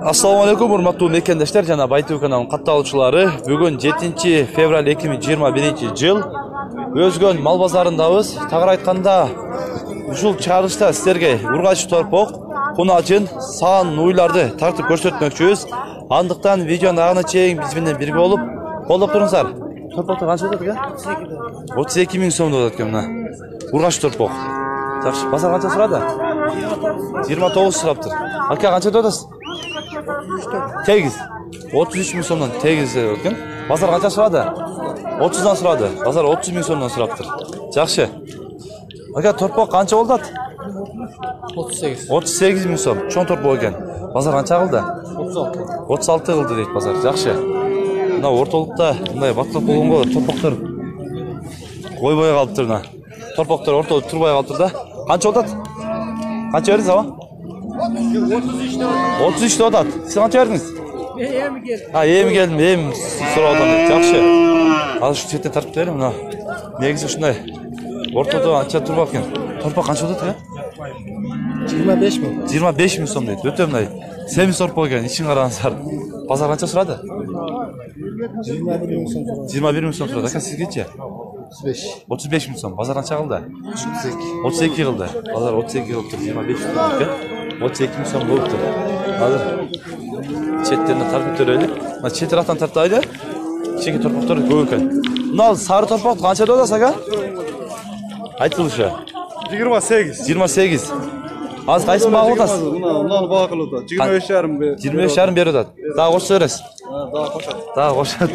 Assalamu alaikum, urmаттуу мекендештер жана Байтуу каналынын катталуучулары. Бүгүн 7 февраль 2021-жыл өзгөн мал базарындабыз. Тагыр айтканда, ушул чыгарылышта силерге ургач торпок, кунажын, саан уйларды тартып көрсөтмөкчүбүз. Андыктан видеону агына чейин биз менен бирге болуп, колдоп туруңуздар. Торпоктор канча болот экен? 32 000 сом болот экен мына. Ургач торпок. Жакшы, базар канча сурады? 29 сураптыр. Ака канча додасыз? Tegiz. 33 000 somdan tegiz eкен. Bazar kança surады? 30'dan surады. Bazar 30 000 somdan suraptır. Жақшы. Aka torpok kança oldu? 38 000 som. Çoğun torpok eкен. Bazar kança kıldı? 36 kıldı deyip bazar. Жақшы. Mına ortalıkta mınдай batlap bolğonго torpoktor koyboy kalıptır mına. Torpoktor ortalıkta turbay kalıptır da. Kança oldu? Kança verdiniz ama? 33 odat. Siz kança verdiniz? Emi geldim. Emi soradan. Жақшы. Al şu çetten tartып берем мына. Негизи ушундай. Ортодо анча турбак экен. Торпок канча болот экен? 25 000. 25 000 сом дейт. Өтө мындай. Семиз торпок экен. Ичин караңыздар. Базар канча сурады? 21 000 сом сурады. Ака сизгечи? 35 000 сом. Базар канча кылды? 32 кылды. Базар 32 кылыптыр. 25 000 сом экен. 32 000 сом болуптур. Азыр четтерине тартып төрөлү. Мына чет тараптан тартайлы. Чеки торпоктор көп экен. Мына сары торпок канча додасы ага? Айтылышы. 28. 28. Азыр кайсын багып атасыз? Мынаны бага кылып атат. 25,5 берип атат. Дагы кошсо бересиз. Дагы кошот.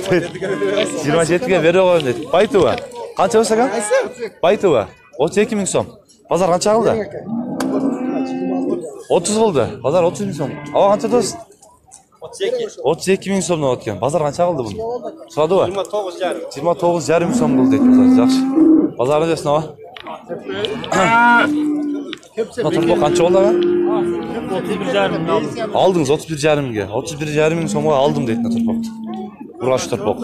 27ге бере коеюн дейт. Байтууба. Канча болсо ага? Байтууба. 32 000 сом. Базар канча кылды? 30 кылды. Базар 30 000 сом. Аба канча досуз? 32 000 сомдон болот экен. Базар канча кылды буну? Сурадыбы? 29,5 000 сом кылды дейт базар. Жакшы. Базарды десин аба. Торпок канча болду ага? 31,5 алдыңыз 31,5 ге. 31,5 сомго алдым дейт мына торпокту. Ургач торпок.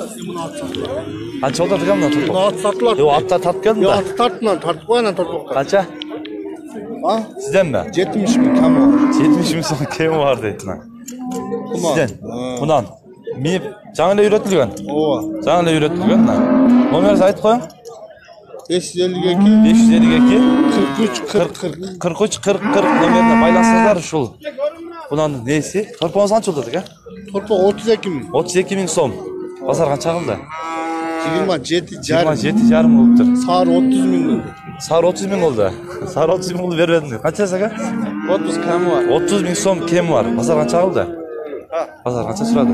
Канча болду экен мына торпок? Ат сатылат. Жок, атта тартып келдим да. Ат тартынан тартып койган торпокко. Канча? Сизден бе? 70 000 кем бар. 70 000 сом кем бар дейт мына. Сизден. Мунан. Мен жаңы эле үйрөтүлгөн. Ооба. Жаңы эле үйрөтүлгөн мына. Номерди айтып коюң. 552 43 40 номерине байлансаңыздар ушул. Бунан неси? Торпогуңуз канча болот экен? Торпок 32 000. 32 000 сом. Базар канча кылды? 27,5 болуптур. Сар 30 000 болду. Сар 30 000 болду. Сар 30 000 болду бербедим. Канчасы ага? 30 кем бар. 30 000 сом кем бар. Базар канча кылды? Базар канча сурады?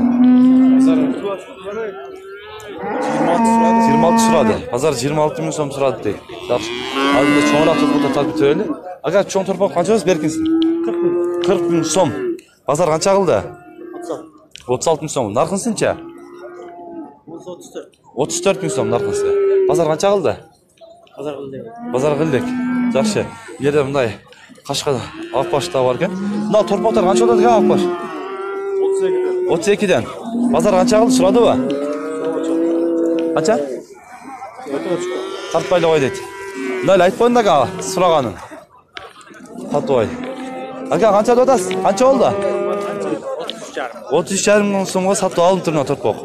26 сурады. Базар 26 000 сом сурады дейт. Жакшы. Азыр чоңураак торпокто тартып төрөлү. Ага чоң торпок канчабыз беркинсиң? 40 000 сом. Базар канча кылды? 36 000 сом. Наркынсынча? 34 000 сом наркынсы. Базар канча кылды? Базар кылдык. Жакшы. Жерде мындай Кашкада акбаш да бар экен. Мына торпоктор канча болот экен акбаш? 32ден. Базар канча кылды сурадыбы? Канча? Тартпайлы кой дейт. Мындай айтпойдун да ага сураганын. Татбай. Ака канча додасыз? Канча болду? 33,5 000 сомго сатып алдым мына торпок.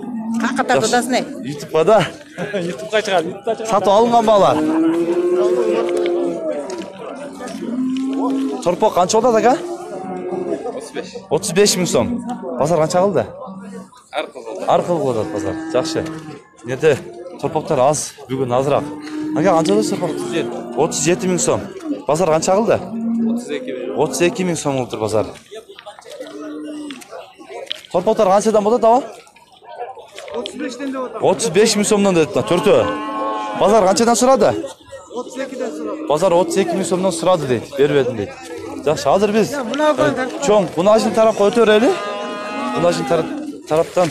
Какка тартасың не? YouTube'да да. YouTube'га чыгат. Сатып алынган балар. Торпок канча болду ага? 35 000 сом. Базар канча кылды? Аркыл болот базар. Жакшы. Неде торпоктор аз, бүгүн азыраак. Ага канча болду торпок? 37 000 сом. Базар канча кылды? 32 000 сом болуптур базар. Торпоктор канчадан болот аба? 35'ten de oda. 35 000 сомдон дейт мына төртөө. Базар канчадан сурады? 32'den sonra. Базар 32 000 сомдон сурады дейт, бербедим дейт. Жакшы, азыр биз чоң кунажын тарапка өтө берели. Кунажын тараптан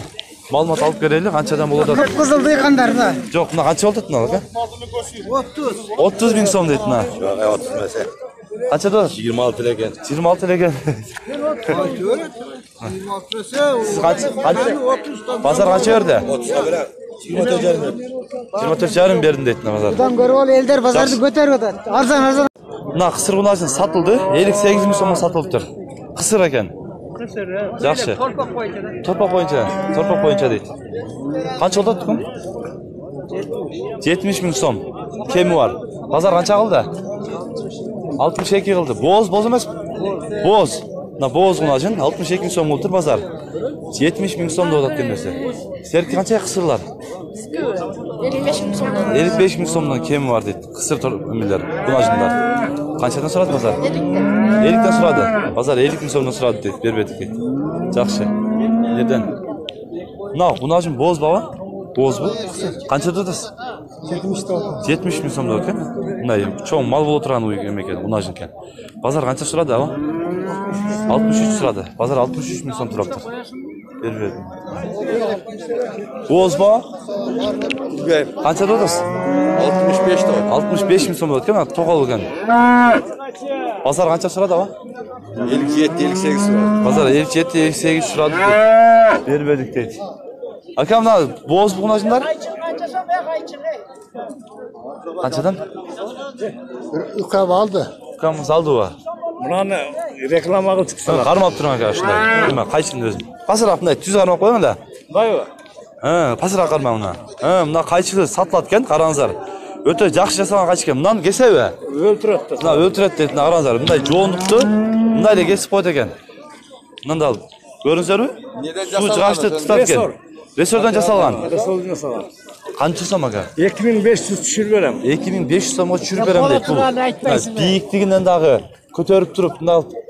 маалымат алып келели, канчадан болот деп. Кызыл дыйкандар да. Жок, мына канча болот мына ага? 30 000 сом дейт мына. Жок, 30 эмес. Канча болот? 26 экен. 26 экен. Siz Bazar kaç verdi? 24,5 verdim deydi bazar. Buradan görüp ol elder bazardı götürüp atат. Arzan. Mına kısır kunajın satıldı. 58 000 somga satılıptır. Kısır eken. Жақсы. Торпақ бойынша дейді. Қанша олды тұқым? 70 000 сом. Кемі бар. Базар қанша қылды? 62 қылды. Боз емес? Боз. Боз ғына жын 62 000 сом ұлтыр базар. 70 000 сом доғдат кендесі. Серкі қанша қысырлар? 55 000 сомдан кемі бар дейді. Қысыр өмілер, бұна жындар. Қаншадан сұрады базар? 50-ден сұрады. Базар 50 000 сомдан сұрады дейді. Бербедікі. Жақшы. Неден? Бұна жын боз баба? Боз бұл? Қанша дұдыз? 70 000 сомда өкен. Чоң мал бол отырған ұй емекен. Бұна жын кен. Базар қанша сұрады? 63 сұрады. Базар 63 000 сом тұрапты. Бербеді. Боз ба? Қанша дұдыз? 65 000 сомда өткен. Тоғал өкен. Базар қанша сұрады? 57-58 сұрады. Базар 57-58 сұрады. Бербедік дейді. Ака, мына боз бұғына жындар? Қаншадан? Үкам алды. Үкамыз алды ба? Мұнаны реклама қыл çıksın. Қармап тұрған ака шындай. Қайшын өзім. Пасыр ақындай түз қармап қойын да? Бай ба? Пасыр ақ қармап мұна. Мұна қайшығы сатылады кен, қараңыздар. Өте жақсы жасаған қайшы кен. Мұнан кесе бе? Өлтіреді. Мұна өлтіреді дейді, қараңыздар. Мұндай жоғындықты, мұндай де кесіп қойды екен. Мұнан да көріңіздер бе? Су жығашты тұстады кен. Ресордан жасалған. Ресордан жасалған. Қанша сом аға? 2500 түшір берем. 2500 сомға түшір берем дейді. Биіктігінен дағы көтеріп тұрып,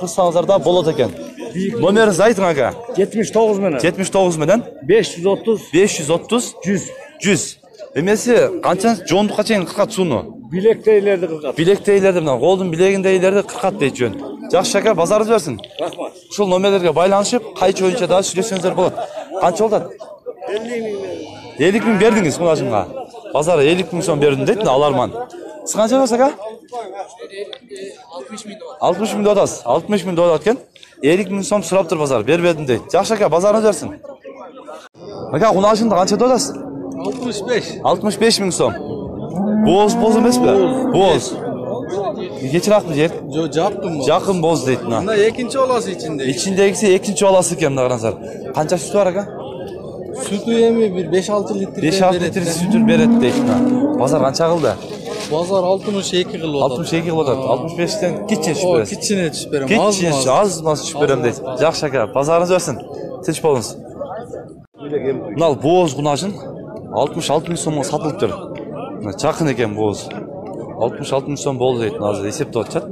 қырсаңыздар да болады екен. Номеріңіз айтың аға? 79 менен. 79 менен? 530 100. Емесі қанша жондыққа чейін қырқат суыны? Білектейлерді қырқат. Білектейлерді, қолдың білегіндейлерді қырқат дейді жөн. Жақсы шака, базарыз берсін. Рахмат. Шул номерлерге байланышып, қайчы ойынша да сүйлесеңіздер болады. Қанша олдады? 50 000 бердіңіз мұна жынға. Базары 50 000 сом бердің дейді, аларман. Сіз қанша болса қа? 60 000 додас. 60 000 додат кен. 50 000 сом сұрап тұр базар, бербедім дейді. Жақсы қа, базарыңыз берсін. Ака, құна жында қанша додас? 65 000 сом. Боз емес бе? Боз. Geçiraklı yer. Жақын бұл. Жақын боз дейді. Мына екінші оласы içinde. İçindegisi екінші оласы екен мына қараңыздар. Қанша сүті бар ака? Sütü еми bir 5-6 litre 5-6 литр сүт береді дейді. Базар қанша қылды? Базар 62 қыл отады. 62 қыл отады. 65-тен китчен сүт береді. Китчене түшіп берем. Китчен аз сүт берем дейді. Жақсы ака, базарыңыз берсін. Тыныш болыңыз. Мынау боз құнашын 66 000 сомға сатылып тұр. Жақын екен боз. 66 000 сом болды дейді. Назыр есепті отчат.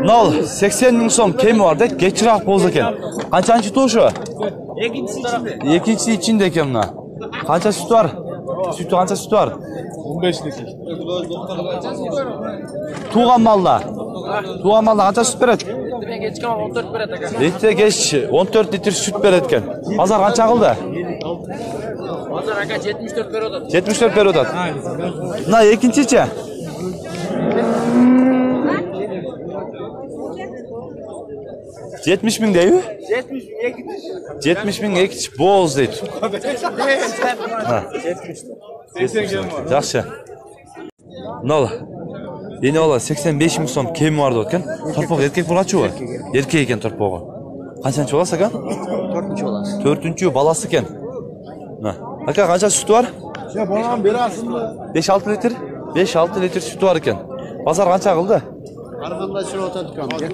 Мынау 80 000 сом кемі бар дейді. Кечірақ боз екен. Қаншаншы тошы? Екіншісі içinde екен мына. Қанша сүт бар? Қанша сүт бар? 15 litre. Туған малда. Туған малда қанша сүт береді? Литре кеш 14 литр сүт береді екен. Базар қанша қылды? Базар ака 74 береді. 74 береді. Мына екіншіше? 70 000 değil mi? 70 000 ekçi boz değil. 70. Жақсы. Нол. Yeni ola 85 000 сом kemi vardı okken. Torpaq erkek bulaçı o. Erkek eken torpağı. Kaçançı olası kan? 4-cü olası. 4-cü balası ken. Aka kaça sütü var? Ya bana beri aslında 5-6 litre. 5-6 litre sütü var eken. Pazar kaça kıldı? Arğanda sıra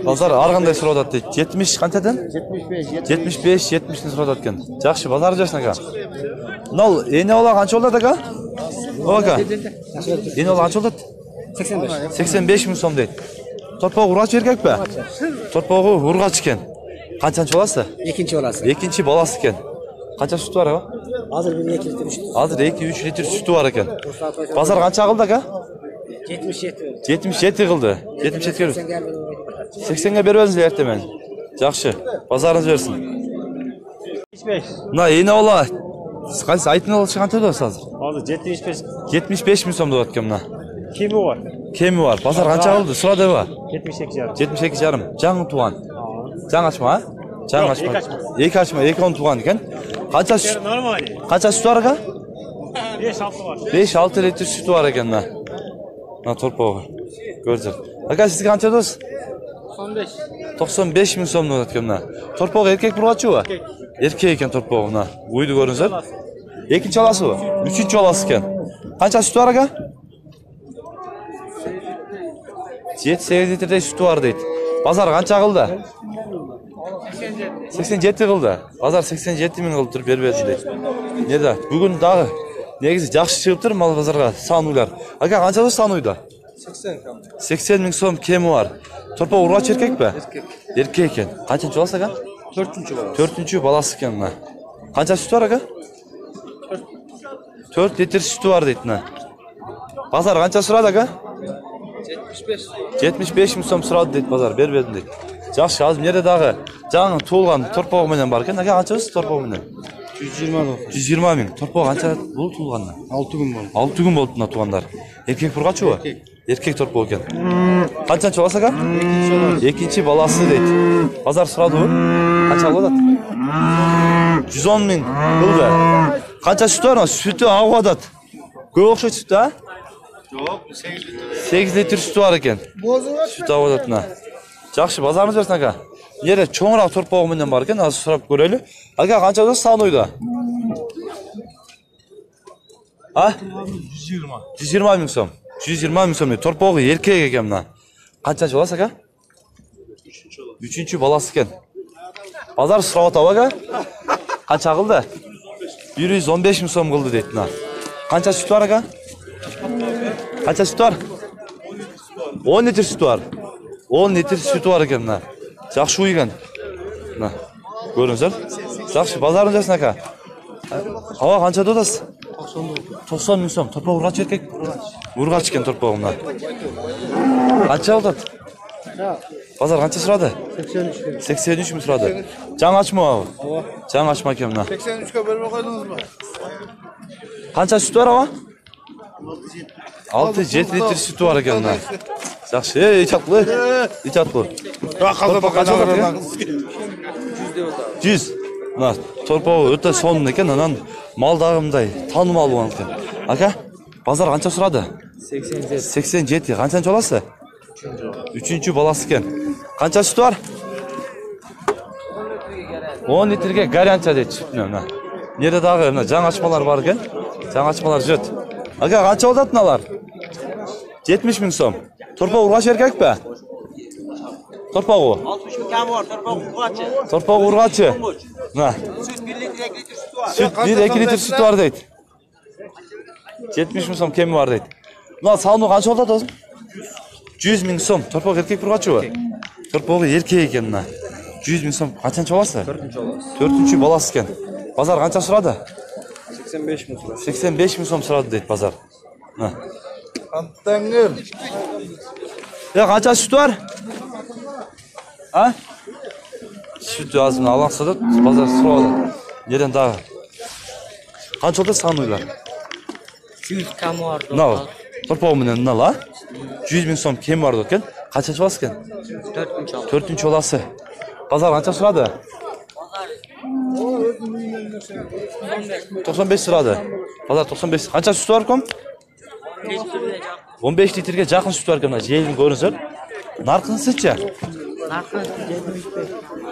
Pazar arğanda sıra otadı. 70 kaçadan? 75 70 sıra otadı ken. Жақсы, pazar жасын aka. Nol, yeni ola kaç oldu aka? O aka. Yeni ola kaç oldu? 85 000 сом дейді. Torpağı urgaç erkek be? Torpağı urgaç ken. Kaçançı olası? Екінші оласы. Екінші balası ken. Kaça sütü var aka? Hazır bir 2 litre düştü. Hazır 2-3 litre sütü var eken. Pazar kaça kıldı aka? 77. 77 kıldı. 77 kıldı. 80'e bermezsiniz ertemen. Жақсы. Pazarınız versin. 75. Mına yeni ola. Qaysi aytın ola çıkan tövbe hazır. Hozir 75. 75 000 so'm deyotgan mına. Kemi var. Kemi var. Pazar qancha oldu? Surada var. 78,5. 78,5. Жаңы туған. Жаңы açma, ha? Жаңы açma. Екі açma, екі он туған екен. Qancha süt? Normal. Qancha süt var aka? 5-6 var. 5-6 litre sütü var ekan mına. Mına torpağı. Göreceğiz. Aka sizga qancha do'st? 95. 95 ming so'm deyapti ekan. Torpoq erkak burg'achi bu? Erkak ekan torpoq mana. Uyni ko'ringizlar. Ikkinchi olasi bu. Uchinchi olasi ekan. Qancha sut bor aka? 7-8 litrday sut bor deydi. Bozor qancha qildi? 87 qildi. Bozor 87 ming qilib turib berberdi deydi. Nerda? Bugun dag'i negizi yaxshi chiqib tur mal bozorga sanuylar. Aka qancha bo'lsa sanuyda? 80 ming so'm kemi bor. Torpoq urg'och erkakmi? Erkak ekan. Qancha olsa aka? 4-chi balasi ekan mana. Qancha sut bor aka? 4 litr sütü var deydi. Pazar qancha so'radi aka? 75 ming so'm so'radi deydi pazar. Berberdim deydi. Yaxshi, hozir yerda dag'i жаңы to'lgan torpoq bilan bor ekan. Aka qancha o'zi torpoq bilan? 120 ming. Torpoq qancha bo'ldi to'lgandan? 6 kun bo'ldi. 6 kun bo'ldi tug'anlar. Erkak burg'achi bu? Erkak torpoq ekan. Qancha olsa aka? Ikkinchi balasi deydi. Pazar so'radi u. Qancha bo'ladi? 110 ming bo'ldi. Qancha süt var mı? Sütü ağladı. Ko'p o'xshaydi süt ha? Yo'q, 8 litr süt var ekan. Süt ağladı na. Yaxshi, bozorimiz bersin aka. Yerda cho'ngroq torpoq bilan bor ekan, hozir so'rab ko'raylik. Aka qancha bo'lsa sanoyda? Ha? 120 ming so'm. 120 ming so'm. Torpog'i erkak ekan mana. Qancha bo'lsa aka? 3-chi balasi ekan. Bozor so'rab aka. Qancha qildi? 115 ming so'm qildi deydi. Qancha süt var aka? Qancha süt var? 10 litr süt var. 10 litr süt var ekan mana. Yaxshi uygan. Mana. Ko'ringizlar. Yaxshi, bozorimiz bersin aka. Havo qancha deyapsiz? 90 ming so'm. Torpoq urg'och erkak. Urg'och ekan torpoq mana. Qancha oldi? Bozor qancha so'radi? 83 ming so'radi. Jang ochma bu. Jang ochma ekan mana. 83 ga bermay qo'ydingizmi? Qancha süt var ama? 6-7 litr süt var ekan mana. Yaxshi, ichatli. Ichatli. Qancha oldi? 100. Mana torpoq o'ta sonli ekan, anan mal dag'imday tanimol bo'lgan ekan. Aka, bozor qancha so'radi? 87. Qancha olasi? 3-chi balasi ekan. Qancha süt var? 10 litrga garantiya deydi sütni mana. Yerda dag'i mana jang ochmalar bor ekan. Jang ochmalar jot. Aka qancha oldi bunalar? 70 ming so'm. Torpoq urg'och erkakmi? Torpoq u. 60 ming kam bor, torpoq urg'ochi. Torpoq urg'ochi. Mana. Süt 1 litr 2 litr süt var. Süt 1-2 litr süt var deydi. 70 ming so'm kemi bor deydi. Mana salonu qancha oldi o'zi? 100 ming so'm. Torpoq erkak urg'ochi bu. Torpoq erkak ekan mana. 100 ming so'm. Qancha olasi? 4-chi balasi ekan. Bozor qancha so'radi? 85 ming so'radi. 85 ming so'm so'radi deydi bozor. Mana. Qantangir. Ya qancha süt var? Ha? Süt yazını alaqsa da bozor so'radi. Yerdan dag'i. Qancha oldi sanoylar? 100 kam bor. No. Torpoq bilan nala? 100 ming so'm kemi bor ekan. Qancha olasi ekan? 4-chi olasi. 4-chi olasi. Bozor qancha so'radi? 95 so'radi. Bozor 95. Qancha süt var kom? 15 litrga yaqin süt var ekan. Jeyni ko'ringizlar. Narxi-chi? Narxi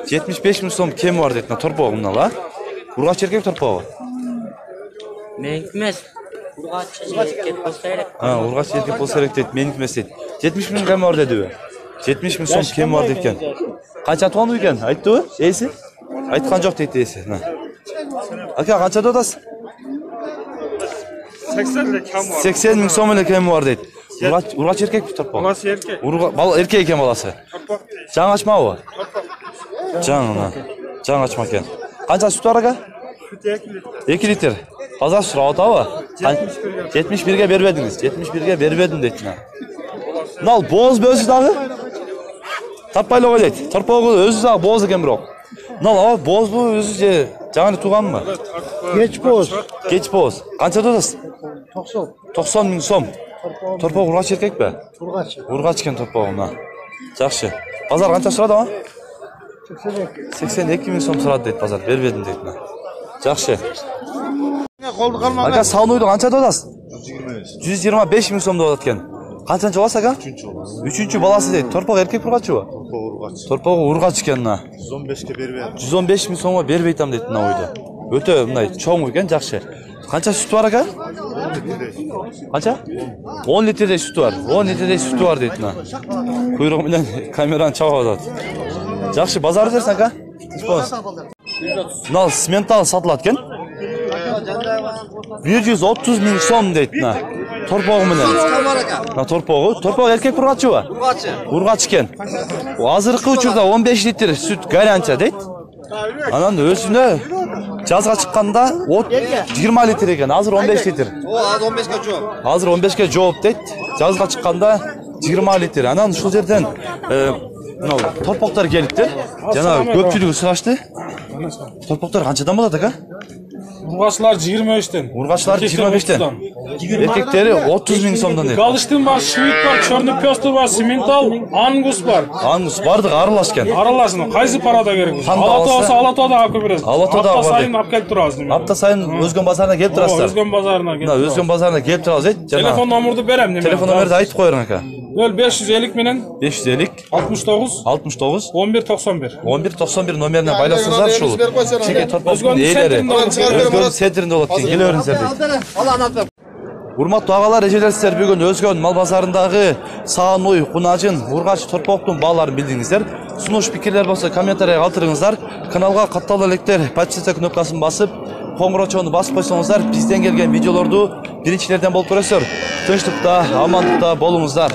75. 75 ming so'm kemi bor deydi. Torpoq bilan la. Urg'och erkak torpog'i. Meniki emas. Urg'ochi erkak bo'lsa kerak. Ha, urg'och erkak bo'lsa kerak deydi. Meniki emas deydi. 70 ming kemi bor dedi u. 70 ming so'm kemi bor ekan. Qancha tuqqan ekan? Aytdi u? Esi? Aytgan yo'q deydi esi. Aka qancha deyapsiz? 80 de kam var. 80 ming so'm kemi bor deydi. Urg'och erkak torpoq. Balası erkek. Erkak ekan bolasi. Torpoq. Jang ochma u. Jang mana. Jang ochma ekan. Qancha süt var aka? Süt 2 litr. 2 litr. Hozir so'rayapti u. 71 ga bermedingiz. 71 ga bermedim deydi. Nal bo'z bo'zi dag'i. Tapaylar o'ylaydi. Torpog'i o'zi dag'i bo'z ekan biroq. Nal bo'z bu o'zi jangni tug'anmi? Geç boz. Kech bo'z. Qancha deysiz? 90. 90 ming so'm. Torpoq urg'och erkakmi? Urg'och. Urg'och ekan torpog'i mana. Yaxshi. Bozor qancha so'radi o? 82 ming so'm so'radi deydi bozor. Bermedim deydi. Yaxshi. Qoldi qolmadi. Aka salnoyni qancha deyapsiz? 125 ming so'm deyotgan. Qancha olasiz aka? 3-chi balasi deydi. Torpoq erkak urg'ochi bu. Торпогу ургач экен мына. 115'e berber. 115 000 сомго бербей атам дейт мына ойду. Өтө мындай чоң экен, жакшы. Канча сүтү бар ага? Канча? 10 литрдей сүтү бар. 10 литрдей сүтү бар дейт мына. Куйругу менен камераны чабып атат. Жакшы, базар берсең ага? Мына сментал сатылат экен. 130 000 сом дейт мына. Торпогу менен. Мына торпогу эркек ургачыбы? Ургач экен. Азыркы учурда 15 литр сүт гарантия дейт. Анан өзүнө жазга чыкканда 20 литр экен, азыр 15 литр. Az 15'e çok. Азыр 15ке жооп дейт. Жазга чыкканда 20 литр. Анан ушул жерден торпоктор келиптир. Жана көпчүлүгү сырашты. Торпоктор канчадан болот ага? Ургачылар 25'ten. Ургачылар 25'ten. Эркектери 30 000 сомдон дейт. Галыштын бар, швид бар, черный пёстр бар, симментал, ангус бар. Ангус бардыгы аралаш экен. Аралашын, кайсы парада керек болсо. Кандай Алатоо алса? болсо Алатоодо алып беребиз. Алатоодо Апта бар сайын дейт. алып келип турабыз. Апта сайын Өзгөн базарына келип турасыздар. Өзгөн базарына Мына келип. Өзгөн базарына келип турабыз дейт. Телефон номерду берем неме. Телефон номерди айтып коюңуз ака. 550 менен 550 69 69 11 91. 11 91 номерине байлашсаңыздар ушул чеке торпоктун Өзгөн ээлери центринде Өзгөн центринде болот экен, келе бериңиздер дейт. Урматтуу агалар, эжелер, сиздер бүгүн Өзгөн мал базарындагы саан уй, кунажын, ургач, торпоктун бааларын билдиңиздер. Сунуш пикирлер болсо комментарийге калтырыңыздар. Каналга катталып электер подписаться кнопкасын басып, коңгурочону басып койсоңуздар, бизден келген видеолорду биринчилерден болуп көрөсүздөр. Тынчтыкта, амандыкта болуңуздар.